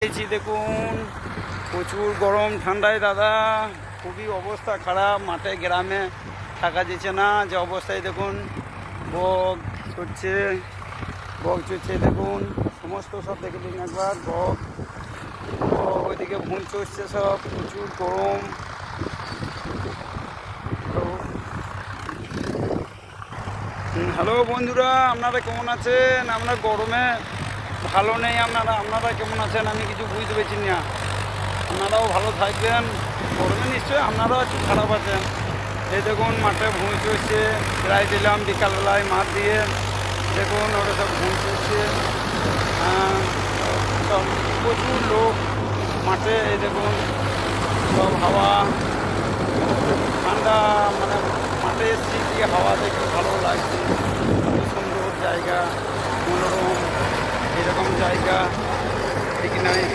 পেয়েছি দেখুন, প্রচুর গরম ঠান্ডায় দাদা খুবই অবস্থা খারাপ। মাঠে গ্রামে থাকা যেছে না, যে অবস্থায় দেখুন বক চড়ছে দেখুন, সমস্ত সব দেখে দিন একবার বক ওইদিকে ভুঁই চড়ছে সব, প্রচুর গরম। হ্যালো বন্ধুরা, আপনারা কেমন আছেন? আমরা গরমে ভালো নেই, আপনারা কেমন আছেন আমি কিছু বুঝতে পারছি না। আপনারাও ভালো থাকবেন। গরমে নিশ্চয়ই আপনারাও একটু খারাপ আছেন। এই দেখুন মাঠে ভুঁই চড়ছে, প্রায় দিলাম বিকালবেলায় মাঠ দিয়ে, দেখুন ওরা সব ভুঁই চড়ছে। সব প্রচুর লোক মাঠে, এই দেখুন সব হাওয়া ঠান্ডা, মানে মাঠে এসছি দিয়ে হাওয়া দেখে ভালো লাগছে। খুব সুন্দর জায়গা, মনোরম এরকম জায়গা ঠিক নাই।